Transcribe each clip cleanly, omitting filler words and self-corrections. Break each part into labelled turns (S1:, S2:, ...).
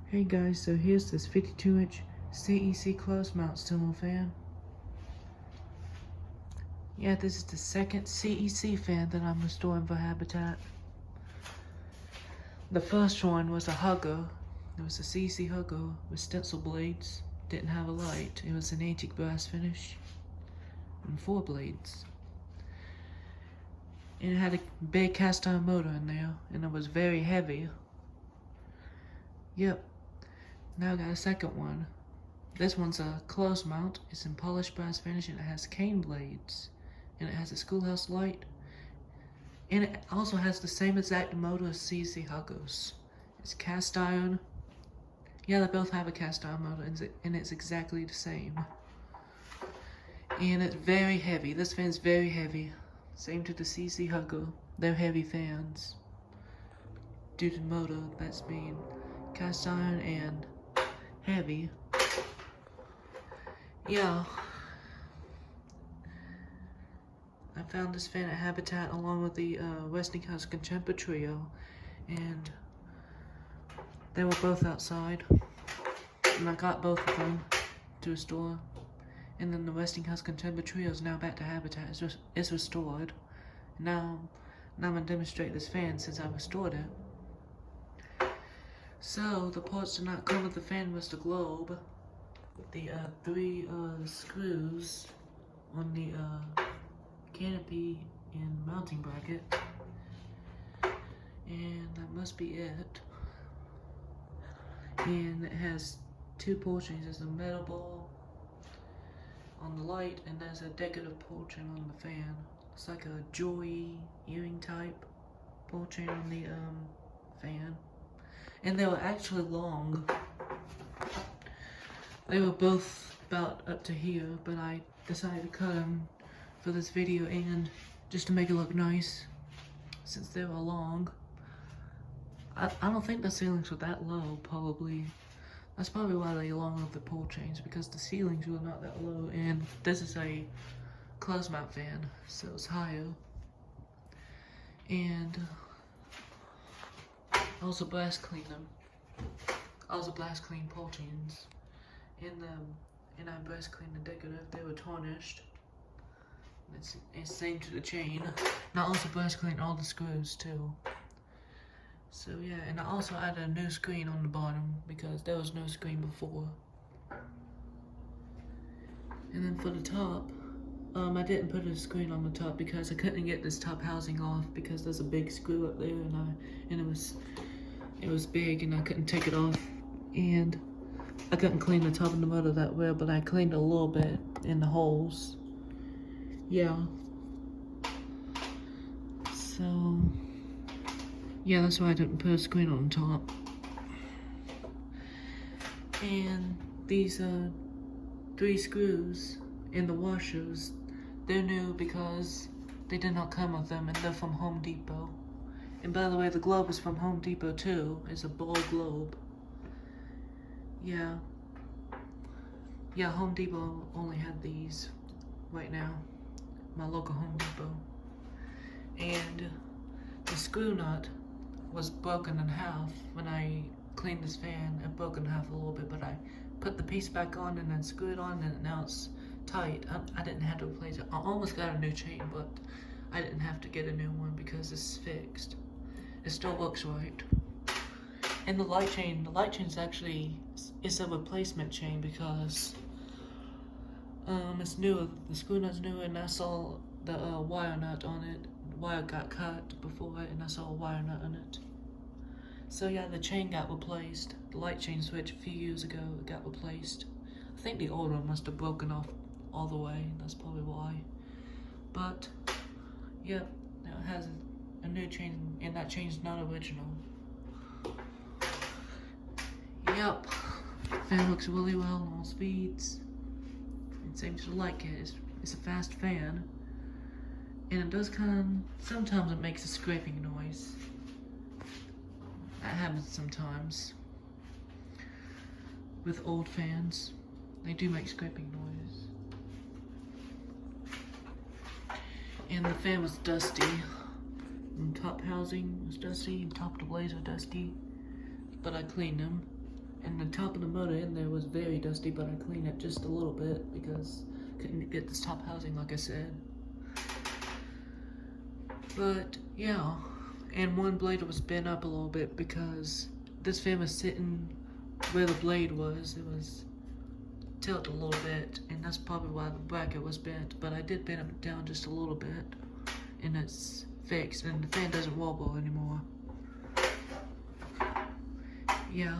S1: Hey guys, so here's this 52-inch CEC closed mount ceiling fan. Yeah, this is the second CEC fan that I'm restoring for Habitat. The first one was a hugger. It was a CEC hugger with stencil blades. Didn't have a light. It was an antique brass finish and 4 blades. And it had a big cast iron motor in there, and it was very heavy. Yep. Now I got a second one. This one's a closed mount. It's in polished brass finish and it has cane blades. And it has a schoolhouse light. And it also has the same exact motor as CEC huggers. It's cast iron. Yeah, they both have a cast iron motor and it's exactly the same. And it's very heavy. This fan's very heavy. Same to the CEC hugger. They're heavy fans. Due to the motor that's being cast iron and heavy. Yeah. I found this fan at Habitat along with the Westinghouse Contemporary Trio, and they were both outside. And I got both of them to a store. And then the Westinghouse Contemporary Trio is now back to Habitat. It's restored. Now I'm gonna demonstrate this fan since I restored it. So the parts did not come with the fan was the globe, the 3 screws on the canopy and mounting bracket, and that must be it. And it has 2 pull chains. There's a metal ball on the light, and there's a decorative pull chain on the fan. It's like a jewelry earring type pull chain on the fan. And they were actually long. They were both about up to here, but I decided to cut them for this video and just to make it look nice, since they were long. I don't think the ceilings were that low, probably. That's probably why they long with the pull chains, because the ceilings were not that low, and this is a closed mount fan, so it's higher. And I also blast cleaned them. I also blast cleaned pull chains. And I blast cleaned the decorative. They were tarnished. It's same to the chain. And I also blast cleaned all the screws too. So yeah, and I also added a new screen on the bottom because there was no screen before. And then for the top, I didn't put a screen on the top because I couldn't get this top housing off because there's a big screw up there, and it was big and I couldn't take it off, and I couldn't clean the top of the motor that well, but I cleaned a little bit in the holes. Yeah. So yeah, that's why I didn't put a screen on the top. And these 3 screws in the washers, they're new because they did not come with them, and they're from Home Depot. And by the way, the globe is from Home Depot too. It's a ball globe. Yeah. Yeah, Home Depot only had these right now. My local Home Depot. And the screw nut was broken in half when I cleaned this fan. It broke in half a little bit, but I put the piece back on and then screwed it on, and now it's tight. I didn't have to replace it. I almost got a new chain, but I didn't have to get a new one because it's fixed. It still looks right. And the light chain's actually, it's a replacement chain because it's new. The screw nut's new, and I saw the wire nut on it. The wire got cut before it, and I saw a wire nut on it. So yeah, the chain got replaced. The light chain switch a few years ago, it got replaced. I think the old one must have broken off all the way. That's probably why. But yeah, now it has a new chain, and that chain's not original. Yep, fan looks really well on all speeds. It seems to like it. It's a fast fan, and it does sometimes it makes a scraping noise. That happens sometimes with old fans. They do make scraping noise. And the fan was dusty. And top housing was dusty, and top of the blades were dusty. But I cleaned them. And the top of the motor in there was very dusty, but I cleaned it just a little bit because couldn't get this top housing like I said. But yeah, and one blade was bent up a little bit because this fan was sitting where the blade was. It was tilted a little bit, and that's probably why the bracket was bent. But I did bend it down just a little bit, and it's fixed, and the fan doesn't wobble anymore. Yeah.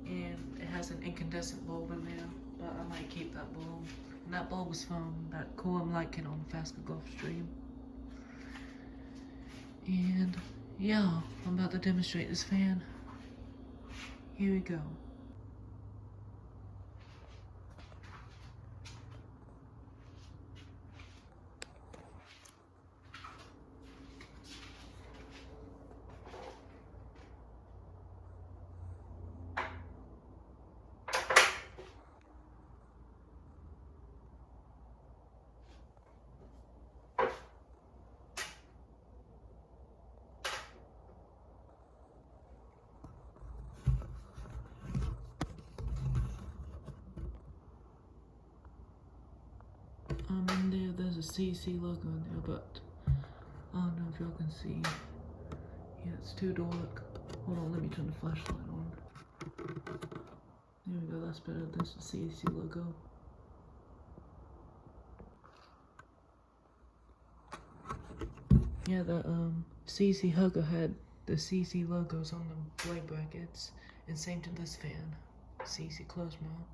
S1: And it has an incandescent bulb in there, but I might keep that bulb. And that bulb was from that cool I'm liking on the Fast Golf stream. And yeah, I'm about to demonstrate this fan. Here we go. In there, there's a CEC logo in there, but I don't know if y'all can see. Yeah, it's too dark. Hold on, let me turn the flashlight on. There we go, that's better. There's the CEC logo. Yeah, the CEC hugger had the CEC logos on the blade brackets, and same to this fan. CEC closed mount.